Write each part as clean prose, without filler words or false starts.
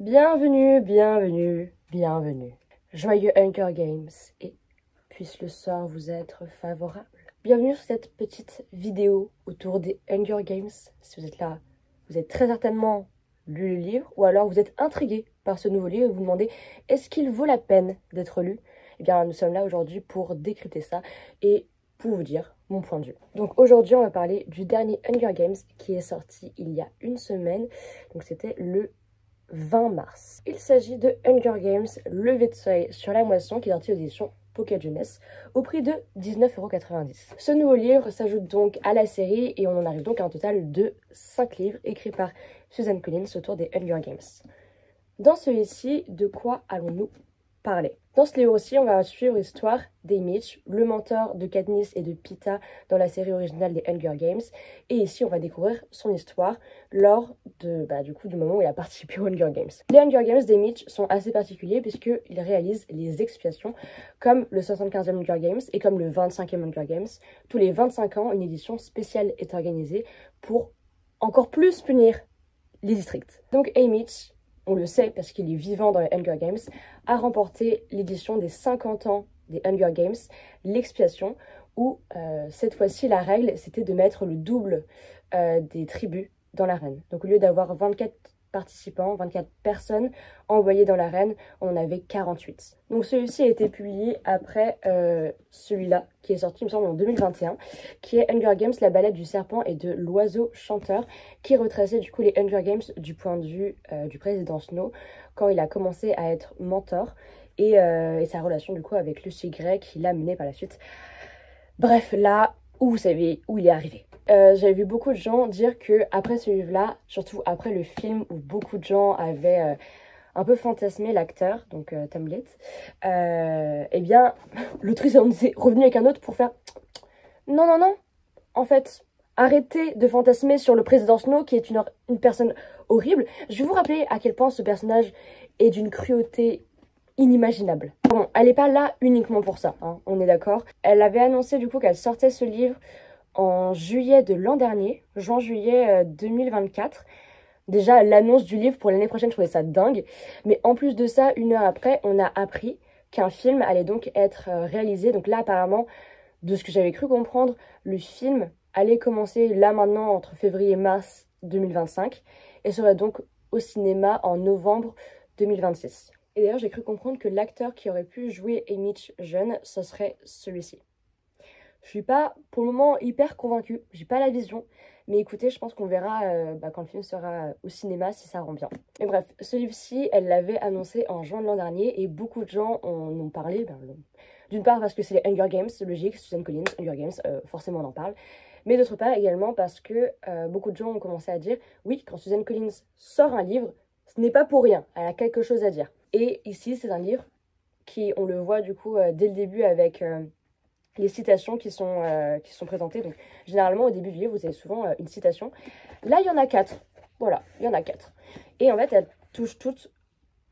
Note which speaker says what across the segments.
Speaker 1: Bienvenue, bienvenue, bienvenue. Joyeux Hunger Games et puisse le sort vous être favorable. Bienvenue sur cette petite vidéo autour des Hunger Games. Si vous êtes là, vous êtes très certainement lu le livre ou alors vous êtes intrigué par ce nouveau livre et vous vous demandez est-ce qu'il vaut la peine d'être lu? Eh bien, nous sommes là aujourd'hui pour décrypter ça et pour vous dire mon point de vue. Donc aujourd'hui, on va parler du dernier Hunger Games qui est sorti il y a une semaine. Donc c'était le 20 mars. Il s'agit de Hunger Games, Lever de soleil sur la moisson, qui est sorti aux éditions Pocket Jeunesse au prix de 19,90 €. Ce nouveau livre s'ajoute donc à la série et on en arrive donc à un total de 5 livres écrits par Suzanne Collins autour des Hunger Games. Dans celui-ci, de quoi allons-nous parler? Dans ce livre aussi, on va suivre l'histoire d'Haymitch, le mentor de Katniss et de Peeta dans la série originale des Hunger Games. Et ici, on va découvrir son histoire lors de, du moment où il a participé aux Hunger Games. Les Hunger Games d'Haymitch sont assez particuliers puisqu'ils réalisent les expiations comme le 75e Hunger Games et comme le 25e Hunger Games. Tous les 25 ans, une édition spéciale est organisée pour encore plus punir les districts. Donc Haymitch, on le sait parce qu'il est vivant dans les Hunger Games, a remporté l'édition des 50 ans des Hunger Games, l'expiation, où cette fois-ci la règle c'était de mettre le double des tribus dans l'arène. Donc au lieu d'avoir 24 participants, 24 personnes envoyées dans l'arène, on en avait 48. Donc celui-ci a été publié après celui-là, qui est sorti, il me semble, en 2021, qui est Hunger Games, la balade du serpent et de l'oiseau chanteur, qui retraçait du coup les Hunger Games du point de vue du président Snow, quand il a commencé à être mentor, et sa relation du coup avec Lucy Gray, qui l'a mené par la suite. Bref, là où vous savez où il est arrivé. J'avais vu beaucoup de gens dire que après ce livre-là, surtout après le film où beaucoup de gens avaient un peu fantasmé l'acteur, donc Tom Litt, eh bien, l'autrice est revenu avec un autre pour faire non, non, non, en fait, arrêtez de fantasmer sur le président Snow qui est une personne horrible. Je vais vous rappeler à quel point ce personnage est d'une cruauté inimaginable. Bon, elle n'est pas là uniquement pour ça, hein, on est d'accord. Elle avait annoncé du coup qu'elle sortait ce livre en juillet de l'an dernier, juin-juillet 2024. Déjà, l'annonce du livre pour l'année prochaine, je trouvais ça dingue. Mais en plus de ça, une heure après, on a appris qu'un film allait donc être réalisé. Donc là, apparemment, de ce que j'avais cru comprendre, le film allait commencer là maintenant entre février et mars 2025 et serait donc au cinéma en novembre 2026. Et d'ailleurs, j'ai cru comprendre que l'acteur qui aurait pu jouer Haymitch jeune, ce serait celui-ci. Je suis pas pour le moment hyper convaincue, j'ai pas la vision, mais écoutez, je pense qu'on verra quand le film sera au cinéma si ça rend bien. Mais bref, ce livre-ci, elle l'avait annoncé en juin de l'an dernier et beaucoup de gens en ont parlé. D'une part parce que c'est les Hunger Games, c'est logique, Suzanne Collins, Hunger Games, forcément on en parle. Mais d'autre part également parce que beaucoup de gens ont commencé à dire oui, quand Suzanne Collins sort un livre, ce n'est pas pour rien, elle a quelque chose à dire. Et ici, c'est un livre qui, on le voit du coup dès le début avec les citations qui sont présentées. Donc, généralement, au début du livre, vous avez souvent une citation. Là, il y en a 4. Voilà, il y en a 4. Et en fait, elles touchent toutes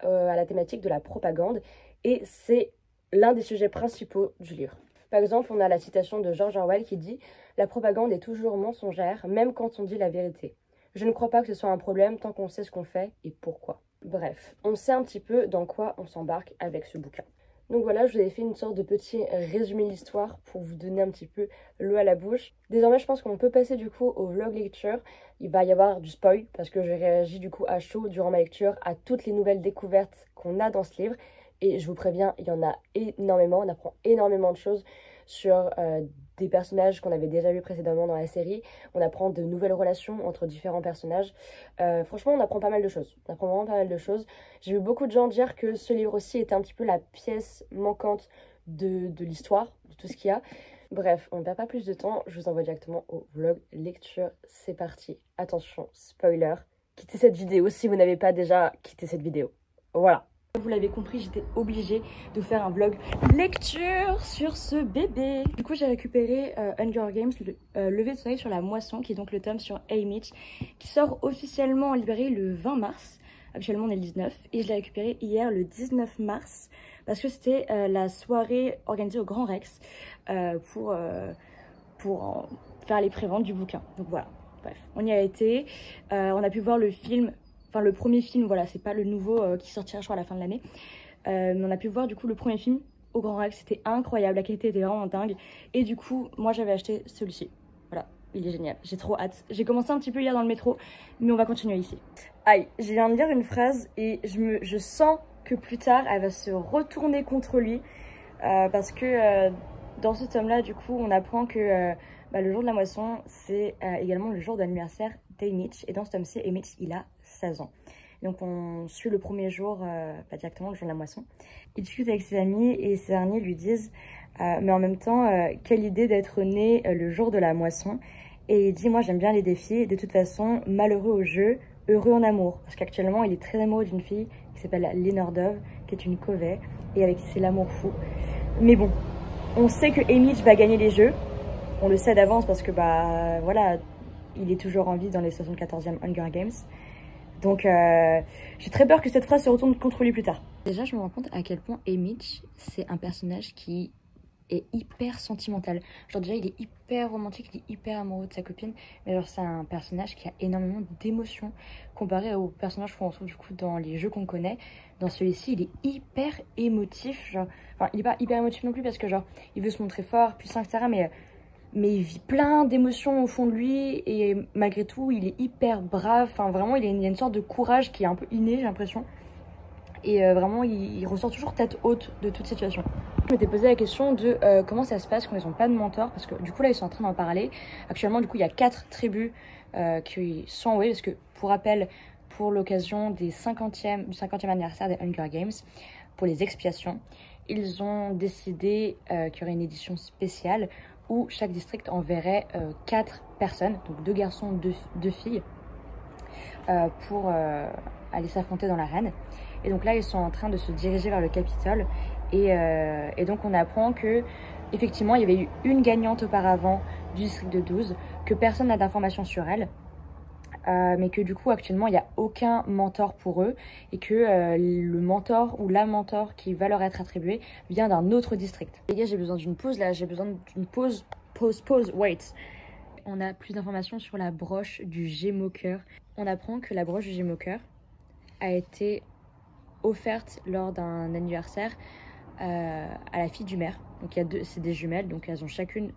Speaker 1: à la thématique de la propagande. Et c'est l'un des sujets principaux du livre. Par exemple, on a la citation de George Orwell qui dit « La propagande est toujours mensongère, même quand on dit la vérité. Je ne crois pas que ce soit un problème tant qu'on sait ce qu'on fait et pourquoi. » Bref, on sait un petit peu dans quoi on s'embarque avec ce bouquin. Donc voilà, je vous avais fait une sorte de petit résumé de l'histoire pour vous donner un petit peu l'eau à la bouche. Désormais, je pense qu'on peut passer du coup au vlog lecture. Il va y avoir du spoil parce que j'ai réagi du coup à chaud durant ma lecture à toutes les nouvelles découvertes qu'on a dans ce livre. Et je vous préviens, il y en a énormément, on apprend énormément de choses sur des personnages qu'on avait déjà vus précédemment dans la série. On apprend de nouvelles relations entre différents personnages. Franchement, on apprend pas mal de choses. On apprend vraiment pas mal de choses. J'ai vu beaucoup de gens dire que ce livre aussi était un petit peu la pièce manquante de l'histoire, de tout ce qu'il y a. Bref, on ne perd pas plus de temps. Je vous envoie directement au vlog lecture. C'est parti. Attention, spoiler. Quittez cette vidéo si vous n'avez pas déjà quitté cette vidéo. Voilà. Vous l'avez compris, j'étais obligée de faire un vlog lecture sur ce bébé. Du coup, j'ai récupéré Hunger Games, Lever de soleil sur la moisson, qui est donc le tome sur Haymitch, qui sort officiellement en librairie le 20 mars. Habituellement, on est le 19. Et je l'ai récupéré hier, le 19 mars, parce que c'était la soirée organisée au Grand Rex pour faire les préventes du bouquin. Donc voilà, bref, on y a été. On a pu voir le film.
Speaker 2: Enfin, le premier film, voilà, c'est pas le nouveau qui sortira, je crois, à la fin de l'année. Mais on a pu voir, du coup, le premier film au Grand Rex. C'était incroyable, la qualité était vraiment dingue. Et du coup, moi, j'avais acheté celui-ci. Voilà, il est génial. J'ai trop hâte. J'ai commencé un petit peu hier dans le métro, mais on va continuer ici. Aïe, je viens de lire une phrase et je sens que plus tard, elle va se retourner contre lui. Parce que dans ce tome-là, du coup, on apprend que le jour de la moisson, c'est également le jour de l'anniversaire d'Haymitch. Et dans ce tome-ci, Haymitch, il a 16 ans. Donc on suit le premier jour, pas directement le jour de la moisson. Il discute avec ses amis et ses derniers lui disent mais en même temps, quelle idée d'être né le jour de la moisson. Et il dit, moi j'aime bien les défis, de toute façon, malheureux au jeu, heureux en amour. Parce qu'actuellement, il est très amoureux d'une fille qui s'appelle Lenore Dove, qui est une Covey, et avec qui c'est l'amour fou. Mais bon, on sait que Haymitch va gagner les jeux. On le sait d'avance parce que, voilà, il est toujours en vie dans les 74e Hunger Games. Donc, j'ai très peur que cette phrase se retourne contre lui plus tard. Déjà, je me rends compte à quel point Haymitch, c'est un personnage qui est hyper sentimental. Genre déjà, il est hyper romantique, il est hyper amoureux de sa copine. Mais genre, c'est un personnage qui a énormément d'émotions comparé aux personnages qu'on retrouve du coup dans les jeux qu'on connaît. Dans celui-ci, il est hyper émotif. Genre, enfin, il est pas hyper émotif non plus parce que genre, il veut se montrer fort, puissant, etc. Mais il vit plein d'émotions au fond de lui et malgré tout, il est hyper brave. Enfin, vraiment, il y a une sorte de courage qui est un peu inné, j'ai l'impression. Et vraiment, il ressort toujours tête haute de toute situation. Je m'étais posé la question de comment ça se passe quand ils n'ont pas de mentor. Parce que du coup, là, ils sont en train d'en parler. Actuellement, du coup, il y a 4 tribus qui sont envoyées. Parce que, pour rappel, pour l'occasion du 50e anniversaire des Hunger Games, pour les expiations, ils ont décidé qu'il y aurait une édition spéciale où chaque district enverrait 4 personnes, donc 2 garçons, 2 filles, pour aller s'affronter dans l'arène. Et donc là, ils sont en train de se diriger vers le Capitole. Et donc, on apprend que effectivement, il y avait eu une gagnante auparavant du district de 12, que personne n'a d'informations sur elle. Mais que du coup, actuellement, il n'y a aucun mentor pour eux. Et que le mentor ou la mentor qui va leur être attribuée vient d'un autre district. Les gars, j'ai besoin d'une pause là. J'ai besoin d'une pause. Pause, wait. On a plus d'informations sur la broche du Gémeaux-Cœur. On apprend que la broche du Gémeaux-Cœur a été offerte lors d'un anniversaire à la fille du maire. Donc c'est des jumelles, donc elles ont chacune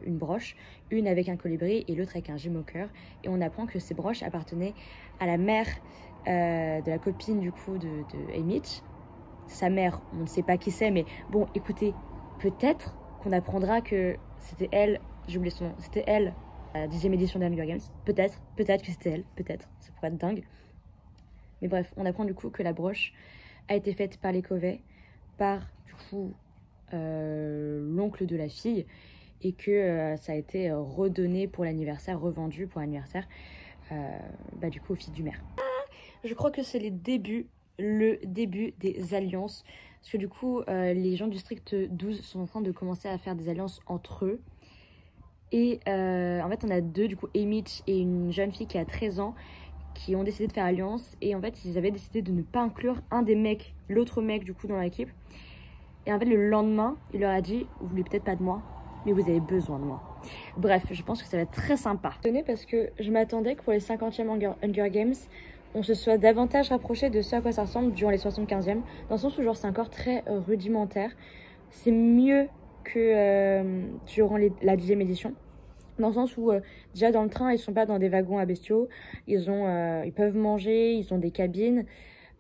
Speaker 2: une broche, une avec un colibri et l'autre avec un Gémeaux-Cœur. Et on apprend que ces broches appartenaient à la mère de la copine du coup de Haymitch. Sa mère, on ne sait pas qui c'est, mais bon, écoutez, peut-être qu'on apprendra que c'était elle, j'ai oublié son nom, c'était elle, la 10e édition des Hunger Games. Peut-être que c'était elle, peut-être, ça pourrait être dingue. Mais bref, on apprend du coup que la broche a été faite par les Covey, par du coup l'oncle de la fille, et que ça a été redonné pour l'anniversaire, revendu pour l'anniversaire du coup aux filles du maire. Je crois que c'est le début des alliances, parce que du coup les gens du district 12 sont en train de commencer à faire des alliances entre eux. Et en fait on a deux, du coup Haymitch et une jeune fille qui a 13 ans, qui ont décidé de faire alliance. Et en fait ils avaient décidé de ne pas inclure un des mecs, l'autre mec du coup dans l'équipe. Et en fait le lendemain il leur a dit, vous voulez peut-être pas de moi, mais vous avez besoin de moi. Bref, je pense que ça va être très sympa. Parce que je m'attendais que pour les 50e Hunger Games, on se soit davantage rapproché de ce à quoi ça ressemble durant les 75e, dans le sens où genre c'est encore très rudimentaire. C'est mieux que durant la 10e édition, dans le sens où déjà dans le train ils sont pas dans des wagons à bestiaux, ils peuvent manger, ils ont des cabines,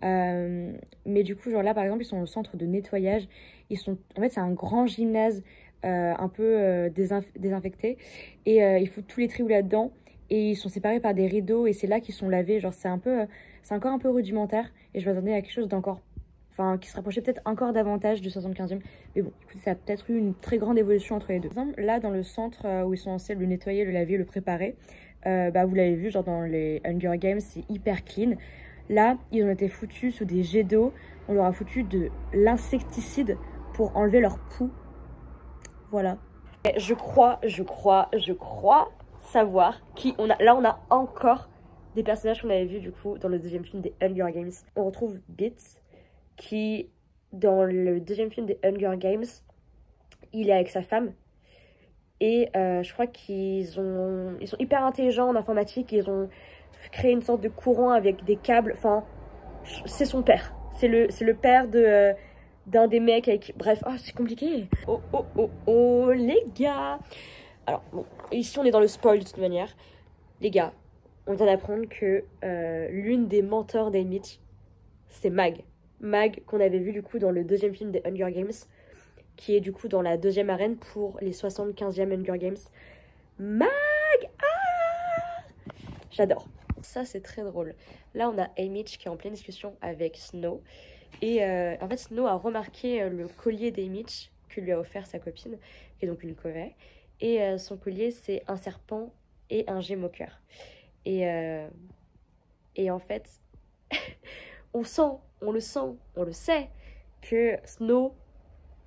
Speaker 2: mais du coup genre là par exemple ils sont au centre de nettoyage, en fait c'est un grand gymnase un peu désinfecté, et ils foutent tous les trious là-dedans. Et ils sont séparés par des rideaux et c'est là qu'ils sont lavés. Genre c'est encore un peu rudimentaire. Et je m'attendais à quelque chose d'encore, enfin qui se rapprochait peut-être encore davantage du 75e. Mais bon, écoutez, ça a peut-être eu une très grande évolution entre les deux. Par exemple, là dans le centre où ils sont censés le nettoyer, le laver, le préparer, vous l'avez vu, genre dans les Hunger Games, c'est hyper clean. Là, ils ont été foutus sous des jets d'eau. On leur a foutu de l'insecticide pour enlever leur poux. Voilà. Et je crois savoir qui on a. Là, on a encore des personnages qu'on avait vus du coup dans le deuxième film des Hunger Games. On retrouve Bits qui, dans le deuxième film des Hunger Games, il est avec sa femme. Et je crois ils sont hyper intelligents en informatique. Ils ont
Speaker 1: créer une sorte de courant avec des câbles. Enfin, c'est son père. C'est le père de d'un des mecs avec... Bref, oh, c'est compliqué. Oh, oh, oh, oh, les gars. Alors, bon, ici, on est dans le spoil de toute manière. Les gars, on vient d'apprendre que l'une des mentors d'Haymitch, c'est Mag. Mag, qu'on avait vu du coup dans le deuxième film des Hunger Games, qui est du coup dans la deuxième arène pour les 75e Hunger Games. Mag! Ah! J'adore. Ça, c'est très drôle. Là, on a Haymitch qui est en pleine discussion avec Snow. Et en fait, Snow a remarqué le collier d'Haymitch que lui a offert sa copine, qui est donc une Covey. Et son collier, c'est un serpent et un gémeaux-cœur. Et en fait, on le sait, que Snow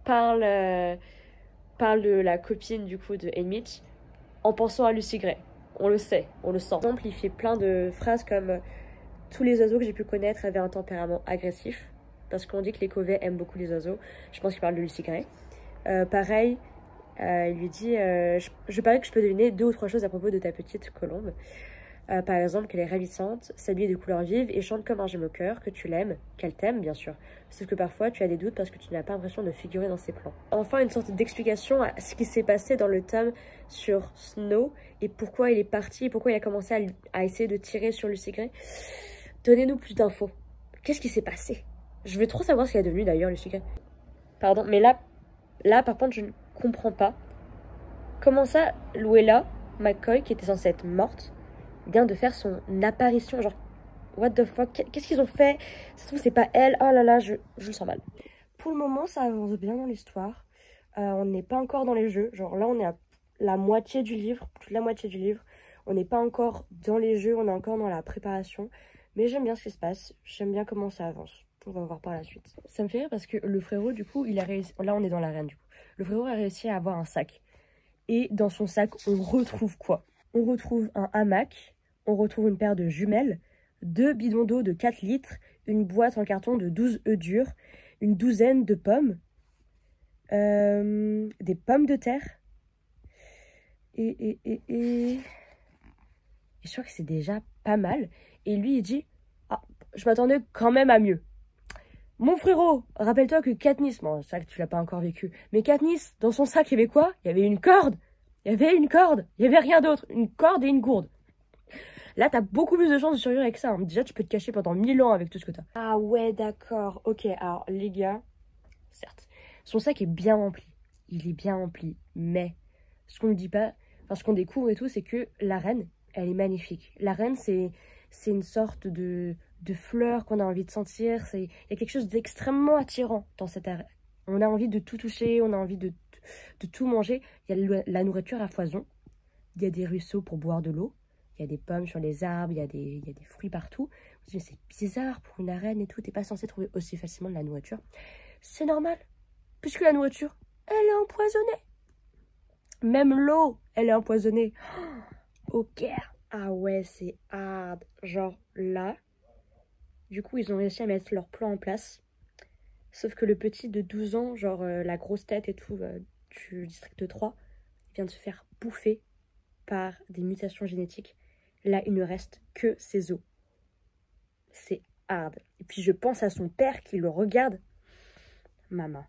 Speaker 1: parle de la copine du coup de Haymitch en pensant à Lucy Gray. On le sait, on le sent. Par exemple, il fait plein de phrases comme tous les oiseaux que j'ai pu connaître avaient un tempérament agressif, parce qu'on dit que les Covey aiment beaucoup les oiseaux. Je pense qu'il parle de Lucy Gray. Pareil, il lui dit je parie que je peux deviner 2 ou 3 choses à propos de ta petite colombe. Par exemple, qu'elle est ravissante, s'habille de couleurs vives et chante comme un gémeaux-cœur, que tu l'aimes, qu'elle t'aime bien sûr. Sauf que parfois tu as des doutes parce que tu n'as pas l'impression de figurer dans ses plans. Enfin, une sorte d'explication à ce qui s'est passé dans le tome sur Snow et pourquoi il est parti et pourquoi il a commencé à essayer de tirer sur Lucy Gray. Donnez-nous plus d'infos. Qu'est-ce qui s'est passé? Je veux trop savoir ce qu'elle est devenue d'ailleurs, Lucy Gray. Pardon, mais là par contre, je ne comprends pas. Comment ça, Luella McCoy, qui était censée être morte, vient de faire son apparition? Genre, what the fuck? Qu'est-ce qu'ils ont fait? Ça se trouve, c'est pas elle. Oh là là, je le sens mal. Pour le moment, ça avance bien dans l'histoire. On n'est pas encore dans les jeux. Genre là, on est à la moitié du livre, toute la moitié du livre. On n'est pas encore dans les jeux, on est encore dans la préparation. Mais j'aime bien ce qui se passe. J'aime bien comment ça avance. On va voir par la suite. Ça me fait rire parce que le frérot, du coup, il a réussi... Là, on est dans l'arène, du coup. Le frérot a réussi à avoir un sac. Et dans son sac, on retrouve quoi? On retrouve un hamac, on retrouve une paire de jumelles, 2 bidons d'eau de 4 litres, une boîte en carton de 12 œufs durs, une douzaine de pommes, des pommes de terre. Et je crois que c'est déjà pas mal. Et lui, il dit, ah, je m'attendais quand même à mieux. Mon frérot, rappelle-toi que Katniss, bon, c'est vrai que tu l'as pas encore vécu, mais Katniss, dans son sac, il y avait quoi? Il y avait une corde. Il y avait une corde. Il y avait rien d'autre. Une corde et une gourde. Là, t'as beaucoup plus de chances de survivre avec ça. Hein. Déjà, tu peux te cacher pendant 1000 ans avec tout ce que t'as. Ah ouais, d'accord. Ok, alors, les gars, certes, son sac est bien rempli. Il est bien rempli. Mais, ce qu'on ne dit pas, enfin, ce qu'on découvre et tout, c'est que la reine, elle est magnifique. La reine, c'est une sorte de fleur qu'on a envie de sentir. Il y a quelque chose d'extrêmement attirant dans cette arène. On a envie de tout toucher, on a envie de tout manger. Il y a la nourriture à foison. Il y a des ruisseaux pour boire de l'eau. Il y a des pommes sur les arbres, il y a des fruits partout. Vous dites, mais c'est bizarre pour une arène et tout, t'es pas censé trouver aussi facilement de la nourriture. C'est normal, puisque la nourriture, elle est empoisonnée. Même l'eau, elle est empoisonnée. Oh, ok. Ah ouais, c'est hard. Genre là, du coup, ils ont réussi à mettre leur plan en place. Sauf que le petit de 12 ans, genre la grosse tête et tout, du district 3, vient de se faire bouffer par des mutations génétiques. Là, il ne reste que ses os. C'est hard. Et puis, je pense à son père qui le regarde. Maman.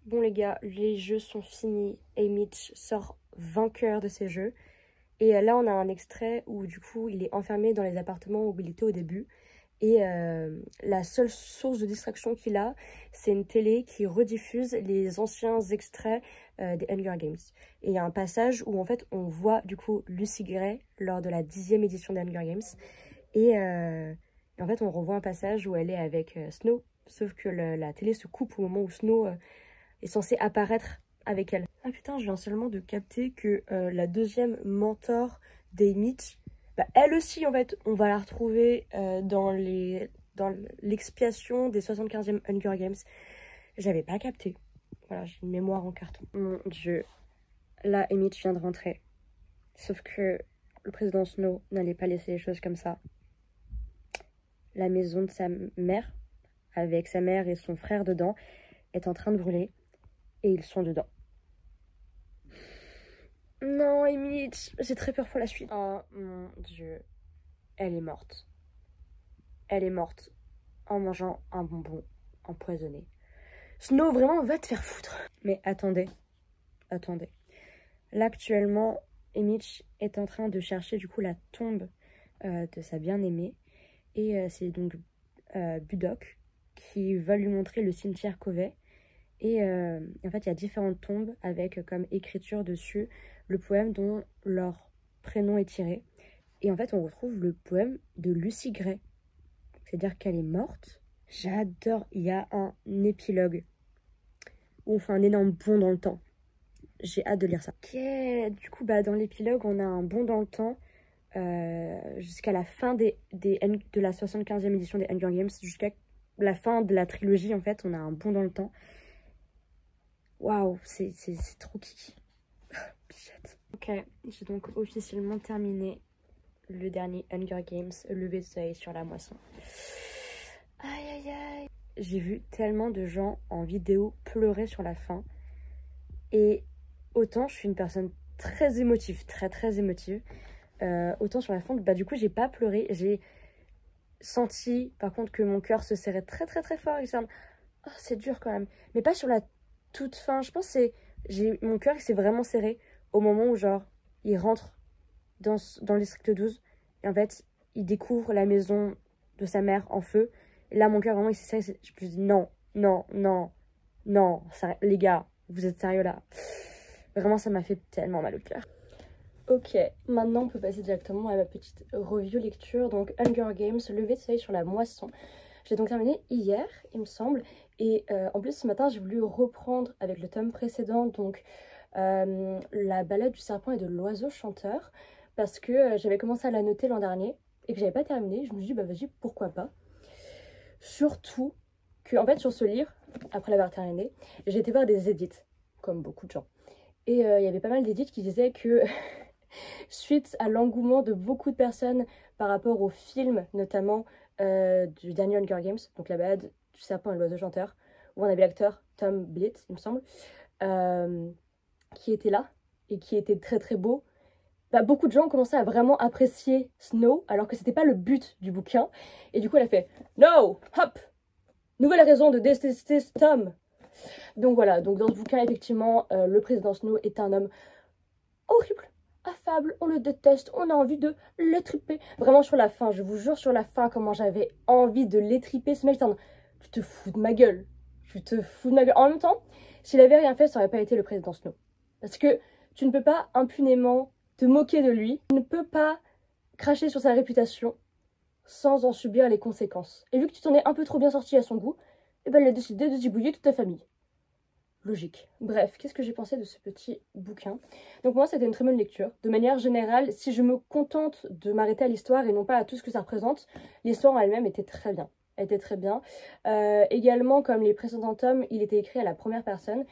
Speaker 1: Bon, les gars, les jeux sont finis. Haymitch sort vainqueur de ces jeux. Et là, on a un extrait où, du coup, il est enfermé dans les appartements où il était au début. Et la seule source de distraction qu'il a, c'est une télé qui rediffuse les anciens extraits des Hunger Games. Et il y a un passage où en fait on voit du coup Lucy Gray lors de la 10e édition des Hunger Games. Et en fait on revoit un passage où elle est avec Snow, sauf que la télé se coupe au moment où Snow est censé apparaître avec elle. Ah putain, je viens seulement de capter que la deuxième mentor d'Haymitch, bah, elle aussi, en fait, on va la retrouver dans l'expiation des 75e Hunger Games. J'avais pas capté. Voilà, j'ai une mémoire en carton. Mon Dieu. Là, Haymitch vient de rentrer. Sauf que le président Snow n'allait pas laisser les choses comme ça. La maison de sa mère, avec sa mère et son frère dedans, est en train de brûler. Et ils sont dedans. Non, Haymitch, j'ai très peur pour la suite. Oh mon Dieu.
Speaker 2: elle est morte. Elle est morte en mangeant un bonbon empoisonné. Snow, vraiment, va te faire foutre. Mais attendez. Là, actuellement, Emmich est en train de chercher du coup la tombe de sa bien-aimée. Et c'est donc Budok qui va lui montrer le cimetière Covey. Et en fait, il y a différentes tombes avec comme écriture dessus le poème dont leur prénom est tiré. Et en fait, on retrouve le poème de Lucy Gray. C'est-à-dire qu'elle est morte. J'adore. Il y a un épilogue où on fait un énorme bond dans le temps. J'ai hâte de lire ça. Ok, du coup, dans l'épilogue, on a un bond dans le temps jusqu'à la fin de la 75e édition des Hunger Games, jusqu'à la fin de la trilogie, en fait, on a un bond dans le temps. Waouh, c'est trop kiki. Bichette. Ok, j'ai donc officiellement terminé le dernier Hunger Games, lever de soleil sur la moisson. Aïe aïe aïe. J'ai vu tellement de gens en vidéo pleurer sur la fin. Et autant je suis une personne très émotive, très émotive. Autant sur la fin, du coup j'ai pas pleuré. J'ai senti par contre que mon cœur se serrait très fort. Et oh, c'est dur quand même. Mais pas sur la toute fin. Je pense que mon cœur s'est vraiment serré au moment où genre il rentre dans le district 12. Et en fait, il découvre la maison de sa mère en feu. Et là, mon cœur, vraiment, il s'est serré. Je me suis dit, non, les gars, vous êtes sérieux là? Vraiment, ça m'a fait tellement mal au cœur. Ok, maintenant, on peut passer directement à ma petite review lecture. Donc, Hunger Games, lever de soleil sur la moisson. J'ai donc terminé hier, il me semble. Et en plus, ce matin, j'ai voulu reprendre avec le tome précédent, donc la balade du serpent et de l'oiseau chanteur. Parce que j'avais commencé à la noter l'an dernier et que j'avais pas terminé. Je me suis dit, vas-y, pourquoi pas. Surtout que, en fait, sur ce livre, après l'avoir terminé, j'ai été voir des edits, comme beaucoup de gens. Et il y avait pas mal d'édits qui disaient que, suite à l'engouement de beaucoup de personnes par rapport au film, notamment du dernier Hunger Games, donc la balade du serpent et l'oiseau chanteur, où on avait l'acteur Tom Blitz, il me semble, qui était là et qui était très beau. Beaucoup de gens ont commencé à vraiment apprécier Snow, alors que c'était pas le but du bouquin. Et du coup, elle a fait « No! Hop! Nouvelle raison de détester Tom !» Donc voilà, donc dans ce bouquin, effectivement, le président Snow est un homme horrible, affable, on le déteste, on a envie de l'étriper. Vraiment sur la fin, je vous jure sur la fin, comment j'avais envie de l'étriper. Ce mec, tu te fous de ma gueule. Tu te fous de ma gueule. En même temps, s'il avait rien fait, ça aurait pas été le président Snow. Parce que tu ne peux pas impunément te moquer de lui. Tu ne peux pas cracher sur sa réputation sans en subir les conséquences. Et vu que tu t'en es un peu trop bien sorti à son goût, eh ben, il a décidé de zibouiller toute ta famille. Logique. Bref, qu'est-ce que j'ai pensé de ce petit bouquin? Donc moi, c'était une très bonne lecture. De manière générale, si je me contente de m'arrêter à l'histoire et non pas à tout ce que ça représente, l'histoire en elle-même était très bien. Elle était très bien. Également, comme les précédents tomes, il était écrit à la première personne.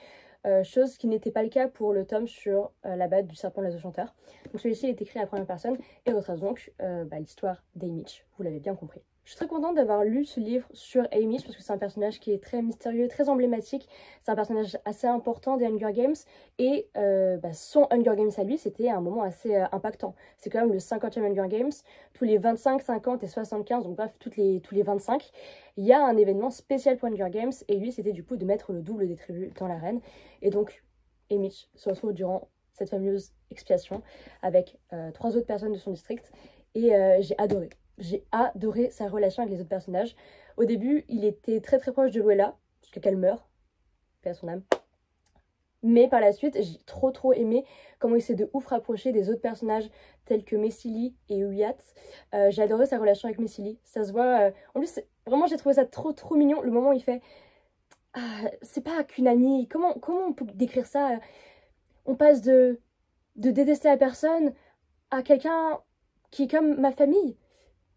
Speaker 2: Chose qui n'était pas le cas pour le tome sur la balade du serpent et l'oiseau chanteur. Donc celui-ci est écrit à la première personne et retrace donc l'histoire d'Haymitch, vous l'avez bien compris. Je suis très contente d'avoir lu ce livre sur Haymitch parce que c'est un personnage qui est très mystérieux, très emblématique. C'est un personnage assez important des Hunger Games et son Hunger Games à lui, c'était un moment assez impactant. C'est quand même le 50e Hunger Games, tous les 25, 50 et 75, donc bref, tous les 25. Il y a un événement spécial pour Hunger Games et lui, c'était du coup de mettre le double des tribus dans l'arène. Et donc, Haymitch se retrouve durant cette fameuse expiation avec 3 autres personnes de son district. Et j'ai adoré. J'ai adoré sa relation avec les autres personnages. Au début, il était très proche de Luella, jusqu'à qu'elle meure, paix à son âme. Mais par la suite, j'ai trop aimé comment il s'est de ouf rapproché des autres personnages tels que Messili et Wyatt. J'ai adoré sa relation avec Messili. Ça se voit... En plus, vraiment, j'ai trouvé ça trop mignon. Le moment où il fait... Ah, c'est pas qu'une amie. Comment on peut décrire ça? On passe de détester la personne à quelqu'un qui est comme ma famille.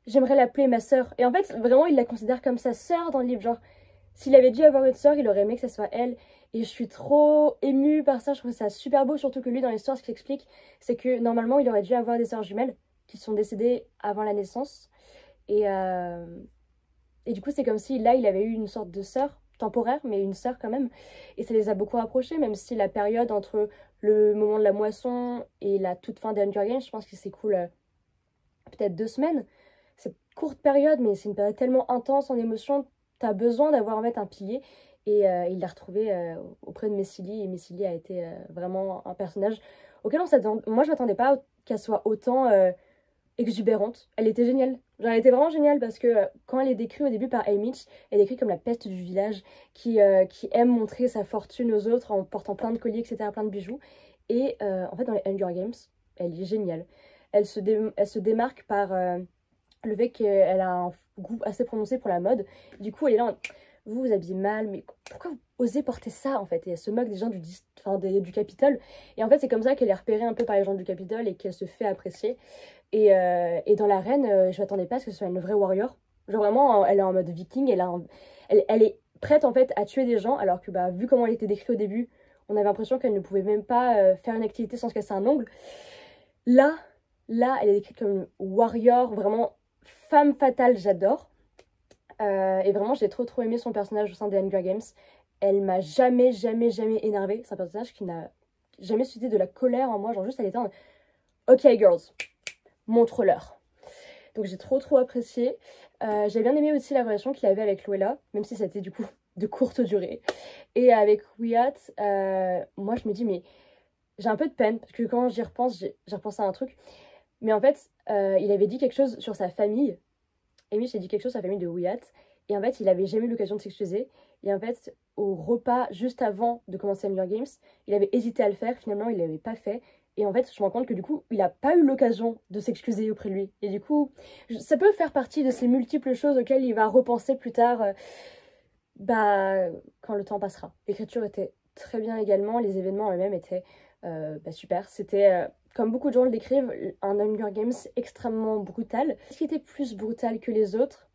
Speaker 2: J'aimerais l'appeler ma sœur. Et en fait, vraiment, il la considère comme sa sœur dans le livre. Genre, s'il avait dû avoir une sœur, il aurait aimé que ça soit elle. Et je suis trop émue par ça. Je trouve ça super beau. Surtout que lui, dans l'histoire, ce qu'il explique, c'est que normalement, il aurait dû avoir des sœurs jumelles qui sont décédées avant la naissance. Et du coup, c'est comme si là, il avait eu une sorte de sœur temporaire, mais une sœur quand même. Et ça les a beaucoup rapprochés, même si la période entre le moment de la moisson et la toute fin des Hunger Games, je pense qu'il s'écoule peut-être 2 semaines.
Speaker 1: courte période, mais c'est une période tellement intense en émotion, t'as besoin d'avoir en fait un pilier. Et il l'a retrouvé auprès de Messili, et Messili a été vraiment un personnage auquel on s'attend. Moi, je m'attendais pas qu'elle soit autant exubérante. Elle était géniale. Genre, elle était vraiment géniale parce que quand elle est décrite au début par Haymitch, elle est décrite comme la peste du village qui aime montrer sa fortune aux autres en portant plein de colliers, etc., plein de bijoux. Et en fait, dans les Hunger Games, elle est géniale. Elle se démarque par le fait qu'elle a un goût assez prononcé pour la mode. Du coup, elle est là, vous vous habillez mal, mais pourquoi vous osez porter ça en fait? Et elle se moque des gens du Capitole. Et en fait, c'est comme ça qu'elle est repérée un peu par les gens du Capitole et qu'elle se fait apprécier. Et dans l'arène, je m'attendais pas à ce que ce soit une vraie warrior. Genre vraiment, elle est en mode viking, elle est prête en fait à tuer des gens, alors que bah, vu comment elle était décrite au début, on avait l'impression qu'elle ne pouvait même pas faire une activité sans se casser un ongle. Là, elle est décrite comme une warrior, vraiment femme fatale, j'adore. Et vraiment, j'ai trop aimé son personnage au sein des Hunger Games. Elle m'a jamais énervée. C'est un personnage qui n'a jamais suscité de la colère en moi. Genre juste, elle était en OK, girls, montre-leur. Donc j'ai trop apprécié. J'ai bien aimé aussi la relation qu'il avait avec Luella, même si c'était du coup de courte durée. Et avec Wyatt, moi je me dis, mais j'ai un peu de peine, parce que quand j'y repense, j'ai repensé à un truc. Mais en fait, il avait dit quelque chose sur sa famille. Amy j'ai dit quelque chose sur la famille de Wyatt. Et en fait, il avait jamais eu l'occasion de s'excuser. Et en fait, au repas, juste avant de commencer Hunger Games, il avait hésité à le faire. Finalement, il l'avait pas fait. Et en fait, je me rends compte que du coup, il n'a pas eu l'occasion de s'excuser auprès de lui. Et du coup, ça peut faire partie de ces multiples choses auxquelles il va repenser plus tard, quand le temps passera. L'écriture était très bien également. Les événements en eux-mêmes étaient super. C'était, comme beaucoup de gens le décrivent, un Hunger Games extrêmement brutal. Ce qui était plus brutal que les autres,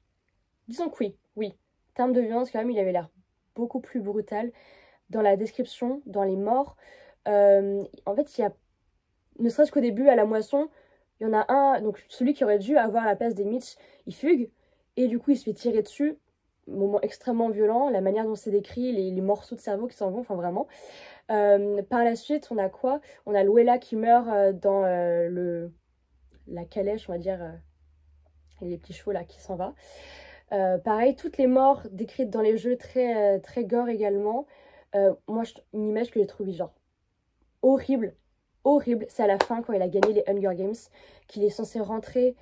Speaker 1: disons que oui. En termes de violence, quand même, il avait l'air beaucoup plus brutal. Dans la description, dans les morts, en fait, il y a, ne serait-ce qu'au début, à la moisson, il y en a un, donc celui qui aurait dû avoir la place des Mitch, il fugue, et du coup, il se fait tirer dessus. Moment extrêmement violent, la manière dont c'est décrit, les morceaux de cerveau qui s'en vont, enfin vraiment. Par la suite, on a quoi? On a Luella qui meurt dans la calèche, on va dire, et les petits chevaux là qui s'en va. Pareil, toutes les morts décrites dans les jeux, très gore également. Moi, une image que j'ai trouvée genre horrible, c'est à la fin quand il a gagné les Hunger Games, qu'il est censé rentrer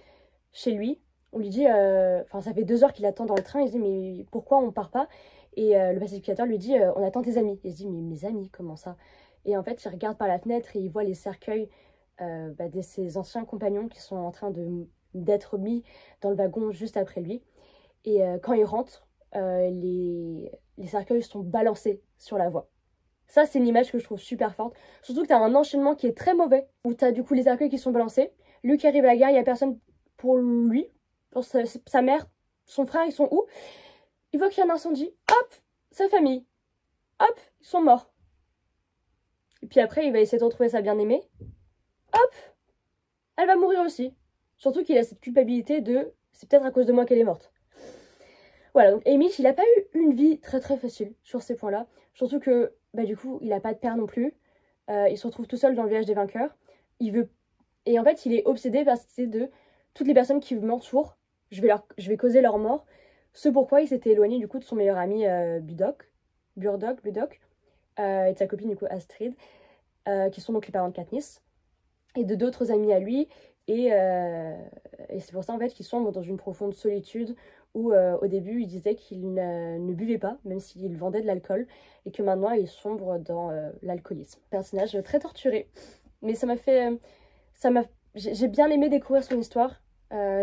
Speaker 1: chez lui. On lui dit, ça fait 2 heures qu'il attend dans le train, il se dit mais pourquoi on part pas? Et le pacificateur lui dit on attend tes amis. Il se dit mais mes amis, comment ça? Et en fait il regarde par la fenêtre et il voit les cercueils de ses anciens compagnons qui sont en train d'être mis dans le wagon juste après lui. Et quand il rentre, les cercueils sont balancés sur la voie. Ça, c'est une image que je trouve super forte. Surtout que tu as un enchaînement qui est très mauvais, où tu as du coup les cercueils qui sont balancés. Lui qui arrive à la gare, il n'y a personne pour lui, pour sa mère, son frère, ils sont où? Il voit qu'il y a un incendie, hop, sa famille, hop, ils sont morts. Et puis après, il va essayer de retrouver sa bien-aimée, hop, elle va mourir aussi. Surtout qu'il a cette culpabilité de c'est peut-être à cause de moi qu'elle est morte. Voilà, donc Haymitch, il n'a pas eu une vie très facile sur ces points-là. Surtout que, du coup, il n'a pas de père non plus. Il se retrouve tout seul dans le village des vainqueurs. Et en fait, il est obsédé par cette idée de toutes les personnes qui m'entourent, je vais causer leur mort. Ce pourquoi il s'était éloigné du coup de son meilleur ami Budok, et de sa copine du coup Astrid, qui sont donc les parents de Katniss, et de d'autres amis à lui. Et c'est pour ça en fait qu'il sombre dans une profonde solitude où au début il disait qu'il ne buvait pas, même s'il vendait de l'alcool, et que maintenant il sombre dans l'alcoolisme. Personnage très torturé, mais j'ai bien aimé découvrir son histoire,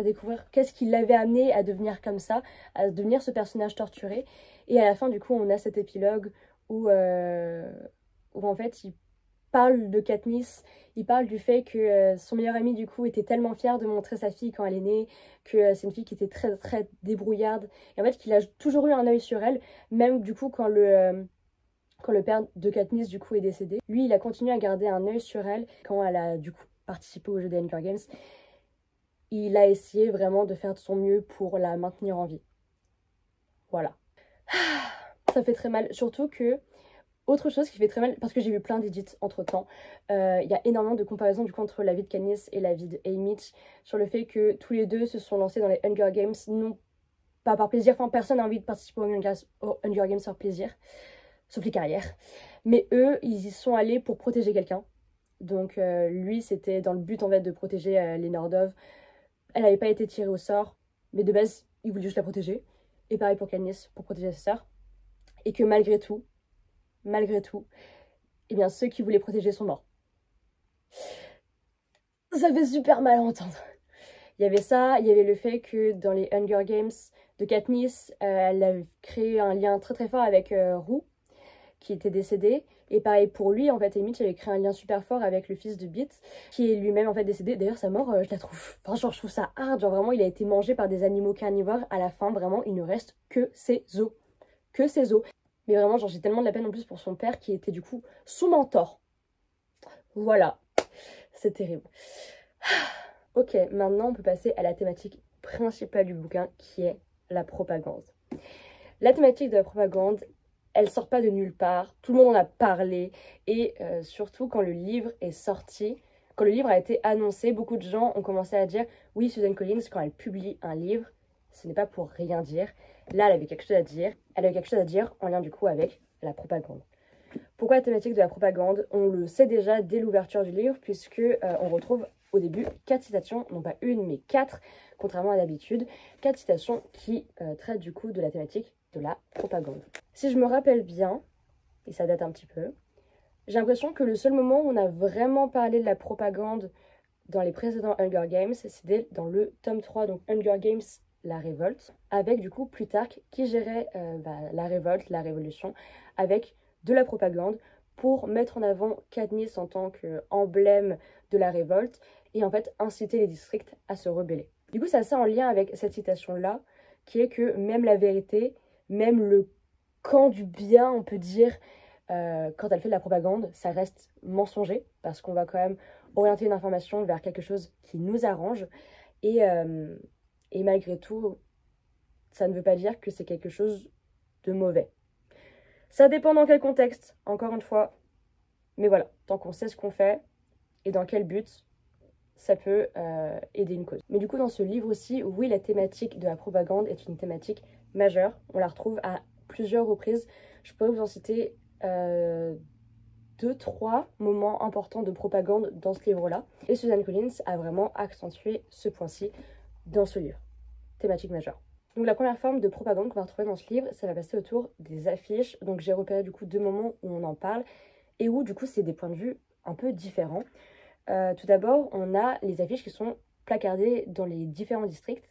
Speaker 1: découvrir qu'est-ce qui l'avait amené à devenir comme ça, à devenir ce personnage torturé. Et à la fin du coup on a cet épilogue où en fait il parle de Katniss, il parle du fait que son meilleur ami du coup était tellement fier de montrer sa fille quand elle est née, que c'est une fille qui était très débrouillarde, et en fait qu'il a toujours eu un œil sur elle, même du coup quand le père de Katniss du coup est décédé. Lui il a continué à garder un œil sur elle quand elle a du coup participé au jeu des Hunger Games. Il a essayé vraiment de faire de son mieux pour la maintenir en vie. Voilà. Ça fait très mal, surtout que Autre chose qui fait très mal, parce que j'ai vu plein d'édits entre temps, il y a énormément de comparaisons du coup entre la vie de Katniss et la vie de Haymitch, sur le fait que tous les deux se sont lancés dans les Hunger Games, non pas par plaisir, enfin personne n'a envie de participer aux Hunger Games par plaisir, sauf les carrières, mais eux ils y sont allés pour protéger quelqu'un. Donc lui c'était dans le but en fait de protéger Léonore Dove. Elle n'avait pas été tirée au sort, mais de base il voulait juste la protéger. Et pareil pour Katniss, pour protéger sa sœur. Et que malgré tout, eh bien ceux qui voulaient protéger sont morts. Ça fait super mal à entendre. Il y avait ça, il y avait le fait que dans les Hunger Games de Katniss, elle a créé un lien très très fort avec Rue, qui était décédé. Et pareil pour lui, en fait, Haymitch avait créé un lien super fort avec le fils de Beat, qui est lui-même en fait décédé. D'ailleurs, sa mort, je la trouve... Enfin, genre, je trouve ça hard. Genre, vraiment, il a été mangé par des animaux carnivores. À la fin, vraiment, il ne reste que ses os. Que ses os. Mais vraiment, genre, j'ai tellement de la peine en plus pour son père, qui était du coup son mentor. Voilà. C'est terrible. Ok, maintenant, on peut passer à la thématique principale du bouquin, qui est la propagande. La thématique de la propagande, elle sort pas de nulle part, tout le monde en a parlé, et surtout quand le livre est sorti, quand le livre a été annoncé, beaucoup de gens ont commencé à dire « Oui, Suzanne Collins, quand elle publie un livre, ce n'est pas pour rien dire. » Là, elle avait quelque chose à dire, elle avait quelque chose à dire en lien du coup avec la propagande. Pourquoi la thématique de la propagande? On le sait déjà dès l'ouverture du livre, puisque on retrouve au début 4 citations, non pas une, mais 4, contrairement à d'habitude, 4 citations qui traitent du coup de la thématique de la propagande. Si je me rappelle bien, et ça date un petit peu, j'ai l'impression que le seul moment où on a vraiment parlé de la propagande dans les précédents Hunger Games, c'était dans le tome 3, donc Hunger Games, la révolte, avec du coup Plutarque qui gérait la révolte, la révolution, avec de la propagande pour mettre en avant Katniss en tant qu'emblème de la révolte et en fait inciter les districts à se rebeller. Du coup, c'est assez en lien avec cette citation-là, qui est que même la vérité, même le camp du bien, on peut dire, quand elle fait de la propagande, ça reste mensonger, parce qu'on va quand même orienter une information vers quelque chose qui nous arrange, et malgré tout, ça ne veut pas dire que c'est quelque chose de mauvais. Ça dépend dans quel contexte, encore une fois, mais voilà, tant qu'on sait ce qu'on fait, et dans quel but, ça peut aider une cause. Mais du coup, dans ce livre aussi, oui, la thématique de la propagande est une thématique majeure. On la retrouve à plusieurs reprises. Je pourrais vous en citer 2-3 moments importants de propagande dans ce livre-là. Et Suzanne Collins a vraiment accentué ce point-ci dans ce livre. Thématique majeure. Donc la première forme de propagande qu'on va retrouver dans ce livre, ça va passer autour des affiches. Donc j'ai repéré du coup 2 moments où on en parle et où du coup c'est des points de vue un peu différents. Tout d'abord, on a les affiches qui sont placardées dans les différents districts.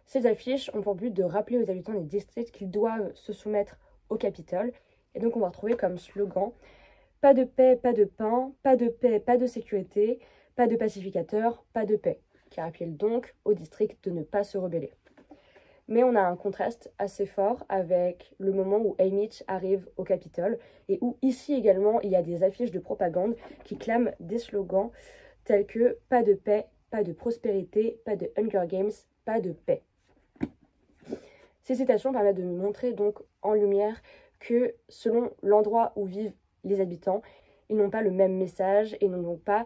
Speaker 1: Ces affiches ont pour but de rappeler aux habitants des districts qu'ils doivent se soumettre au Capitole. Et donc on va retrouver comme slogan « Pas de paix, pas de pain, pas de paix, pas de sécurité, pas de pacificateur, pas de paix », qui rappelle donc au district de ne pas se rebeller. Mais on a un contraste assez fort avec le moment où Haymitch arrive au Capitole et où ici également il y a des affiches de propagande qui clament des slogans tels que « Pas de paix, pas de prospérité, pas de Hunger Games, pas de paix ». Ces citations permettent de nous montrer donc en lumière que selon l'endroit où vivent les habitants, ils n'ont pas le même message et n'ont pas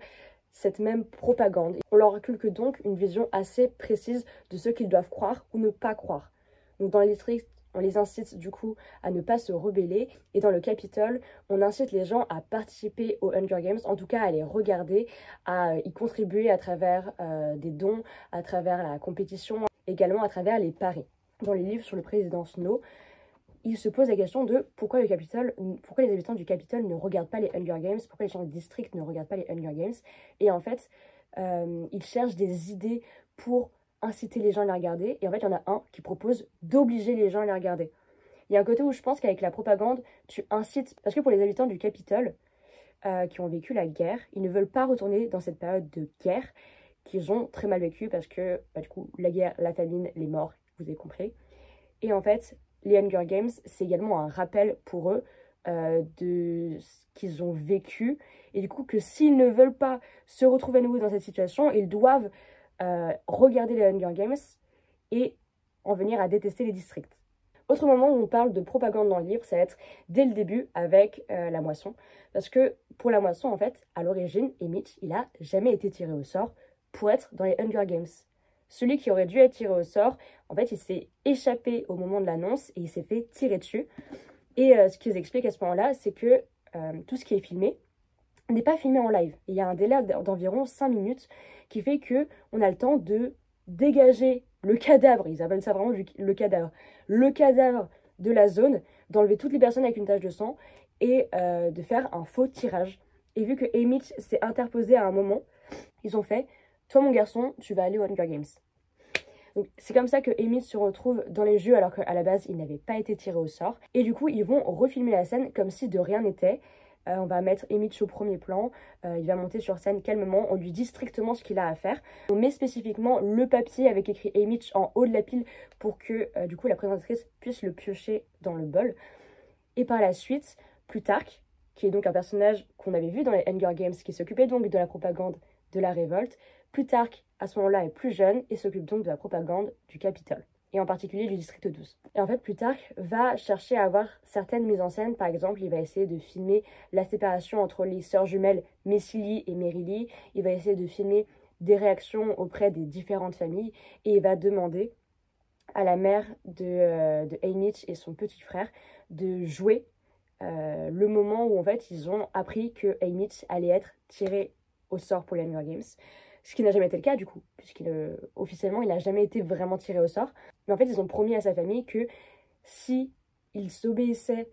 Speaker 1: cette même propagande. On leur inculque donc une vision assez précise de ce qu'ils doivent croire ou ne pas croire. Donc dans les districts, on les incite du coup à ne pas se rebeller, et dans le Capitole, on incite les gens à participer aux Hunger Games, en tout cas à les regarder, à y contribuer à travers des dons, à travers la compétition, également à travers les paris. Dans les livres sur le président Snow, il se pose la question de pourquoi les habitants du Capitole ne regardent pas les Hunger Games, pourquoi les gens du district ne regardent pas les Hunger Games. Et en fait, il cherche des idées pour inciter les gens à les regarder. Et en fait, il y en a un qui propose d'obliger les gens à les regarder. Il y a un côté où je pense qu'avec la propagande, tu incites... Parce que pour les habitants du Capitole, qui ont vécu la guerre, ils ne veulent pas retourner dans cette période de guerre qu'ils ont très mal vécu parce que, du coup, la guerre, la famine, les morts, vous avez compris. Et en fait, les Hunger Games, c'est également un rappel pour eux de ce qu'ils ont vécu. Et du coup, que s'ils ne veulent pas se retrouver à nouveau dans cette situation, ils doivent regarder les Hunger Games et en venir à détester les districts. Autre moment où on parle de propagande dans le livre, ça va être dès le début avec la moisson. Parce que pour la moisson, en fait, à l'origine, Haymitch, il a jamais été tiré au sort pour être dans les Hunger Games. Celui qui aurait dû être tiré au sort, en fait, il s'est échappé au moment de l'annonce et il s'est fait tirer dessus. Et ce qu'ils expliquent à ce moment-là, c'est que tout ce qui est filmé n'est pas filmé en live. Il y a un délai d'environ 5 minutes qui fait qu'on a le temps de dégager le cadavre, ils appellent ça vraiment le cadavre de la zone, d'enlever toutes les personnes avec une tache de sang et de faire un faux tirage. Et vu que Haymitch s'est interposé à un moment, ils ont fait « Toi mon garçon, tu vas aller aux Hunger Games ». C'est comme ça que Haymitch se retrouve dans les jeux alors qu'à la base il n'avait pas été tiré au sort. Et du coup ils vont refilmer la scène comme si de rien n'était. On va mettre Haymitch au premier plan, il va monter sur scène calmement, on lui dit strictement ce qu'il a à faire. On met spécifiquement le papier avec écrit Haymitch en haut de la pile pour que du coup la présentatrice puisse le piocher dans le bol. Et par la suite, Plutarque, qui est donc un personnage qu'on avait vu dans les Hunger Games, qui s'occupait donc de la propagande de la révolte, Plutarque à ce moment-là est plus jeune et s'occupe donc de la propagande du Capitole, et en particulier du district 12. Et en fait, Plutarque va chercher à avoir certaines mises en scène. Par exemple, il va essayer de filmer la séparation entre les sœurs jumelles Messilie et Merily. Il va essayer de filmer des réactions auprès des différentes familles. Et il va demander à la mère de Haymitch et son petit frère de jouer le moment où en fait ils ont appris que Haymitch allait être tiré au sort pour les Hunger Games. Ce qui n'a jamais été le cas du coup, officiellement il n'a jamais été vraiment tiré au sort. Mais en fait ils ont promis à sa famille que si il s'obéissait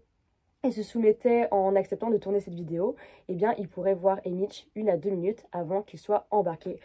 Speaker 1: et se soumettait en acceptant de tourner cette vidéo, eh bien il pourrait voir Haymitch 1 à 2 minutes avant qu'il soit embarqué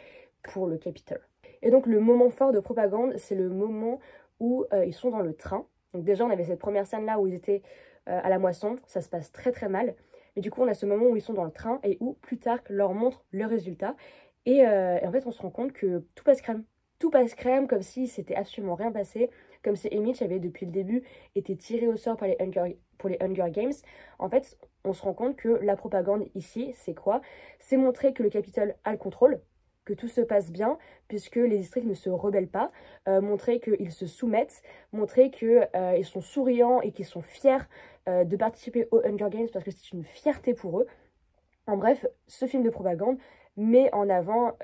Speaker 1: pour le Capitole. Et donc le moment fort de propagande, c'est le moment où ils sont dans le train. Donc déjà on avait cette première scène là où ils étaient à la moisson, ça se passe très très mal. Mais du coup on a ce moment où ils sont dans le train et où Plutarque leur montre le résultat. Et en fait on se rend compte que tout passe crème. Tout passe crème comme si c'était absolument rien passé, comme si Haymitch avait depuis le début été tiré au sort pour les Hunger Games. En fait on se rend compte que la propagande ici c'est quoi? C'est montrer que le Capitole a le contrôle, que tout se passe bien, puisque les districts ne se rebellent pas, montrer qu'ils se soumettent, montrer qu'ils sont souriants et qu'ils sont fiers de participer aux Hunger Games parce que c'est une fierté pour eux. En bref, ce film de propagande met en avant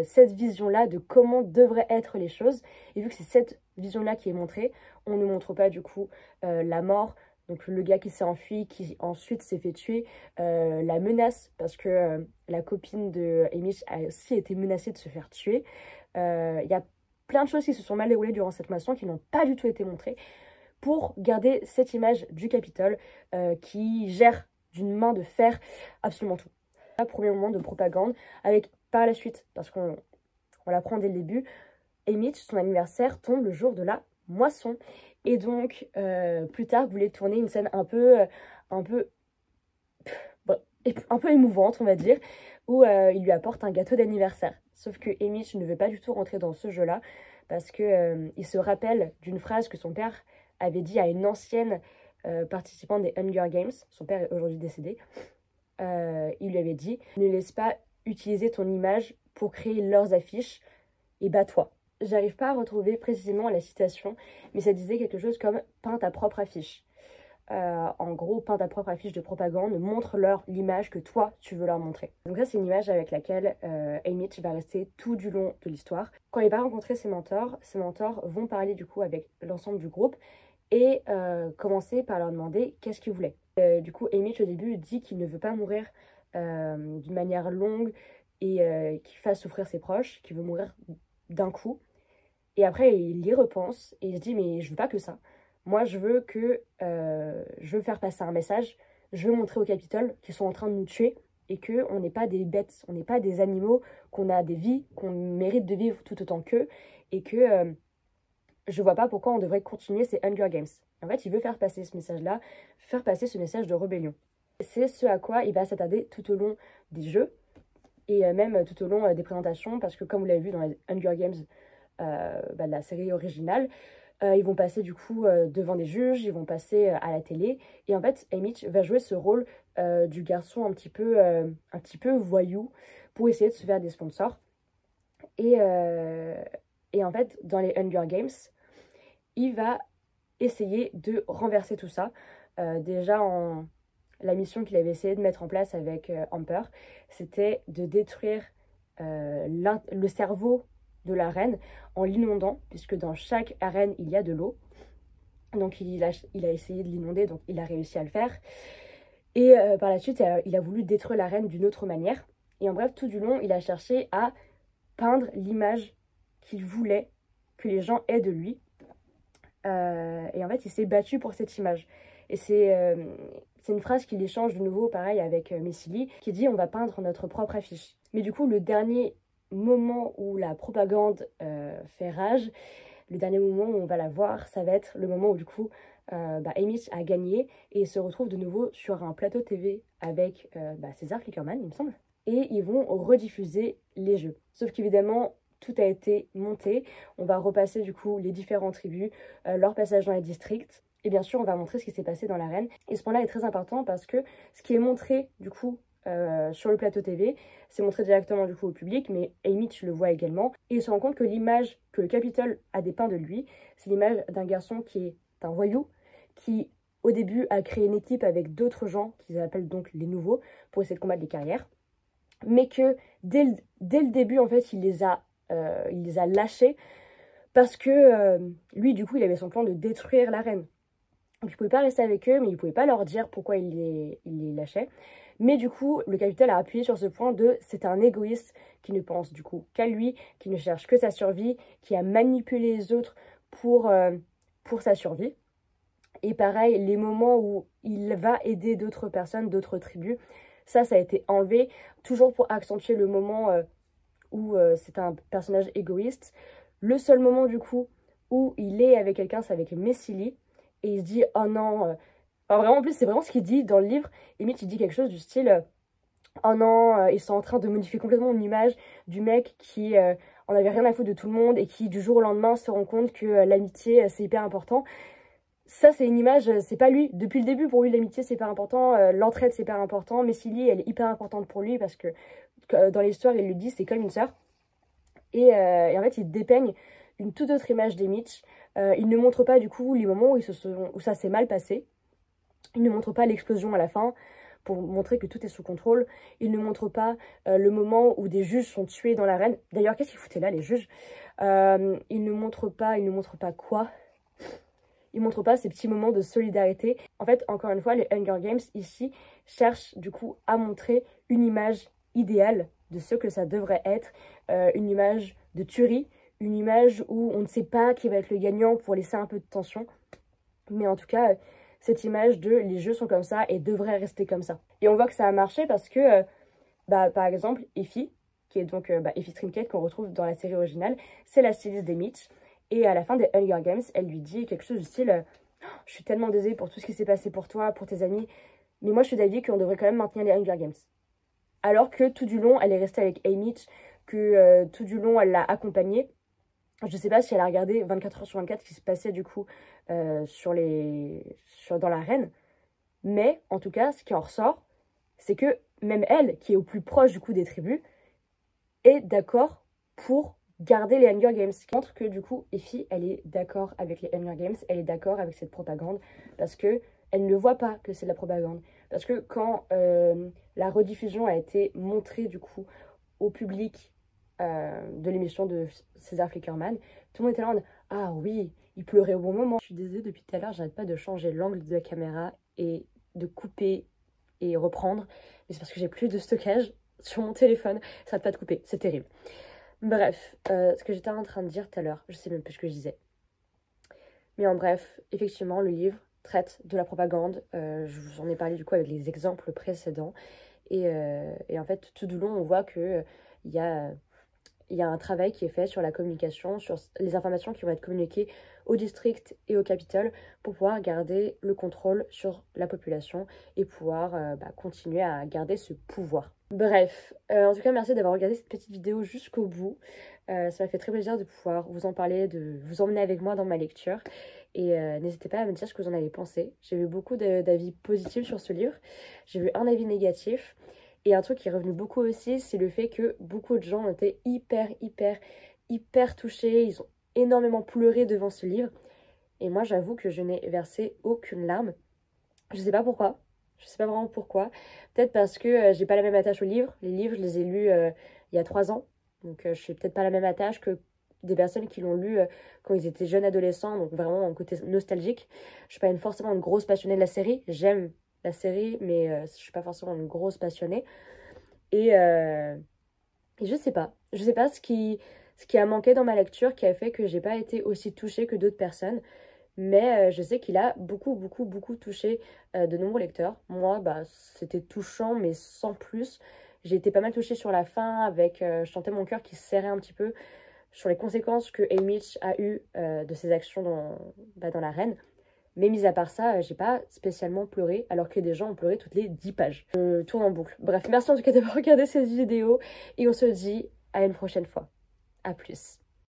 Speaker 1: cette vision-là de comment devraient être les choses. Et vu que c'est cette vision-là qui est montrée, on ne montre pas du coup la mort, donc le gars qui s'est enfui, qui ensuite s'est fait tuer, la menace, parce que la copine de Haymitch a aussi été menacée de se faire tuer. Il y a plein de choses qui se sont mal déroulées durant cette moisson qui n'ont pas du tout été montrées pour garder cette image du Capitole qui gère d'une main de fer absolument tout. Premier moment de propagande, avec par la suite, parce qu'on l'apprend dès le début, Haymitch, son anniversaire tombe le jour de la moisson. Et donc, plus tard, voulait tourner une scène un peu émouvante, on va dire, où il lui apporte un gâteau d'anniversaire. Sauf que Haymitch ne veut pas du tout rentrer dans ce jeu-là, parce que il se rappelle d'une phrase que son père avait dit à une ancienne participante des Hunger Games. Son père est aujourd'hui décédé. Il lui avait dit « Ne laisse pas utiliser ton image pour créer leurs affiches et bats-toi ». J'arrive pas à retrouver précisément la citation, mais ça disait quelque chose comme « peins ta propre affiche ». En gros, peins ta propre affiche de propagande, montre-leur l'image que toi, tu veux leur montrer. Donc ça, c'est une image avec laquelle Haymitch va rester tout du long de l'histoire. Quand il va rencontrer ses mentors vont parler du coup avec l'ensemble du groupe et commencer par leur demander qu'est-ce qu'ils voulaient. Du coup, Haymitch au début dit qu'il ne veut pas mourir d'une manière longue et qui fasse souffrir ses proches, qu'il veut mourir d'un coup. Et après, il y repense et il se dit mais je veux pas que ça. Moi, je veux faire passer un message. Je veux montrer au Capitole qu'ils sont en train de nous tuer et qu'on n'est pas des bêtes, on n'est pas des animaux, qu'on a des vies, qu'on mérite de vivre tout autant qu'eux et que je vois pas pourquoi on devrait continuer ces Hunger Games. En fait, il veut faire passer ce message-là, faire passer ce message de rébellion. C'est ce à quoi il va s'attarder tout au long des jeux et même tout au long des présentations parce que comme vous l'avez vu dans les Hunger Games de la série originale, ils vont passer du coup devant des juges, ils vont passer à la télé. Et en fait, Haymitch va jouer ce rôle du garçon un petit peu voyou pour essayer de se faire des sponsors. Et en fait, dans les Hunger Games, il va essayer de renverser tout ça. Déjà, la mission qu'il avait essayé de mettre en place avec Amper, c'était de détruire le cerveau de la reine en l'inondant, puisque dans chaque arène, il y a de l'eau. Donc il a essayé de l'inonder, donc il a réussi à le faire. Et par la suite, il a voulu détruire la reine d'une autre manière. Et en bref, tout du long, il a cherché à peindre l'image qu'il voulait que les gens aient de lui. Et en fait, il s'est battu pour cette image. Et c'est une phrase qu'il échange de nouveau, pareil, avec Messili, qui dit « On va peindre notre propre affiche ». Mais du coup, le dernier moment où la propagande fait rage, le dernier moment où on va la voir, ça va être le moment où du coup Haymitch a gagné et se retrouve de nouveau sur un plateau TV avec César Flickerman, il me semble. Et ils vont rediffuser les jeux. Sauf qu'évidemment, tout a été monté. On va repasser du coup les différentes tribus, leur passage dans les districts. Et bien sûr, on va montrer ce qui s'est passé dans l'arène. Et ce point-là est très important parce que ce qui est montré du coup sur le plateau TV, c'est montré directement du coup au public, mais Haymitch le voit également. Et il se rend compte que l'image que le Capitole a dépeint de lui, c'est l'image d'un garçon qui est un voyou, qui au début a créé une équipe avec d'autres gens, qu'ils appellent donc les nouveaux, pour essayer de combattre les carrières. Mais que dès le début, en fait, il les a lâchés parce que lui, du coup, il avait son plan de détruire la reine. Donc, il ne pouvait pas rester avec eux, mais il ne pouvait pas leur dire pourquoi il les lâchait. Mais du coup, le Capitole a appuyé sur ce point de c'est un égoïste qui ne pense du coup qu'à lui, qui ne cherche que sa survie, qui a manipulé les autres pour sa survie. Et pareil, les moments où il va aider d'autres personnes, d'autres tribus, ça a été enlevé, toujours pour accentuer le moment où c'est un personnage égoïste. Le seul moment du coup où il est avec quelqu'un, c'est avec Messili. Et il se dit, oh non, enfin, vraiment, en plus, c'est vraiment ce qu'il dit dans le livre. Limite, il dit quelque chose du style, oh non, ils sont en train de modifier complètement l'image du mec qui en avait rien à foutre de tout le monde et qui, du jour au lendemain, se rend compte que l'amitié, c'est hyper important. Ça, c'est une image, c'est pas lui. Depuis le début, pour lui, l'amitié, c'est hyper important. L'entraide, c'est hyper important. Messili, elle est hyper importante pour lui parce que dans l'histoire, il le dit, c'est comme une sœur. Et en fait, il dépeigne une toute autre image d'Haymitch. Il ne montre pas du coup les moments où ça s'est mal passé. Il ne montre pas l'explosion à la fin pour montrer que tout est sous contrôle. Il ne montre pas le moment où des juges sont tués dans l'arène. D'ailleurs, qu'est-ce qu'ils foutaient là, les juges? Il ne montre pas quoi? Il ne montre pas ces petits moments de solidarité. En fait, encore une fois, les Hunger Games ici cherchent du coup à montrer une image idéale de ce que ça devrait être, une image de tuerie, une image où on ne sait pas qui va être le gagnant pour laisser un peu de tension. Mais en tout cas, cette image de les jeux sont comme ça et devraient rester comme ça. Et on voit que ça a marché parce que, par exemple, Effie, qui est donc Effie Trinket qu'on retrouve dans la série originale, c'est la styliste d'Haymitch. Et à la fin des Hunger Games, elle lui dit quelque chose du style « Je suis tellement désolée pour tout ce qui s'est passé pour toi, pour tes amis, mais moi je suis d'avis qu'on devrait quand même maintenir les Hunger Games. » Alors que tout du long, elle est restée avec Haymitch, que tout du long, elle l'a accompagnée. Je sais pas si elle a regardé 24h/24 ce qui se passait du coup dans l'arène. Mais en tout cas, ce qui en ressort, c'est que même elle, qui est au plus proche du coup des tribus, est d'accord pour garder les Hunger Games. Ce qui montre que du coup, Effie, elle est d'accord avec les Hunger Games, elle est d'accord avec cette propagande, parce que elle ne voit pas que c'est de la propagande. Parce que quand la rediffusion a été montrée du coup au public de l'émission de César Flickerman, tout le monde était là en « Ah oui, il pleurait au bon moment ». Je suis désolée, depuis tout à l'heure, j'arrête pas de changer l'angle de la caméra et de couper et reprendre. Mais c'est parce que j'ai plus de stockage sur mon téléphone, ça arrête pas de couper, c'est terrible. Bref, ce que j'étais en train de dire tout à l'heure, je sais même plus ce que je disais. Mais en bref, effectivement, le livre traite de la propagande. Je vous en ai parlé du coup avec les exemples précédents. Et en fait, tout du long, on voit qu'il y a un travail qui est fait sur la communication, sur les informations qui vont être communiquées au district et au Capitole pour pouvoir garder le contrôle sur la population et pouvoir continuer à garder ce pouvoir. Bref, en tout cas, merci d'avoir regardé cette petite vidéo jusqu'au bout. Ça m'a fait très plaisir de pouvoir vous en parler, de vous emmener avec moi dans ma lecture. Et n'hésitez pas à me dire ce que vous en avez pensé. J'ai vu beaucoup d'avis positifs sur ce livre. J'ai vu un avis négatif. Et un truc qui est revenu beaucoup aussi, c'est le fait que beaucoup de gens ont été hyper touchés. Ils ont énormément pleuré devant ce livre. Et moi, j'avoue que je n'ai versé aucune larme. Je sais pas pourquoi. Je sais pas vraiment pourquoi. Peut-être parce que j'ai pas la même attache aux livres. Les livres, je les ai lus il y a 3 ans. Donc je suis peut-être pas la même attache que des personnes qui l'ont lu quand ils étaient jeunes adolescents. Donc vraiment un côté nostalgique. Je suis pas forcément une grosse passionnée de la série. J'aime la série, mais je suis pas forcément une grosse passionnée. Et je sais pas. Je sais pas ce qui a manqué dans ma lecture qui a fait que j'ai pas été aussi touchée que d'autres personnes. Mais je sais qu'il a beaucoup, beaucoup, beaucoup touché de nombreux lecteurs. Moi, bah, c'était touchant, mais sans plus. J'ai été pas mal touchée sur la fin, avec, je sentais mon cœur qui se serrait un petit peu sur les conséquences que Haymitch a eues de ses actions dans l'arène. Mais mis à part ça, j'ai pas spécialement pleuré, alors que des gens ont pleuré toutes les 10 pages. Je tourne en boucle. Bref, merci en tout cas d'avoir regardé cette vidéo, et on se dit à une prochaine fois. À plus.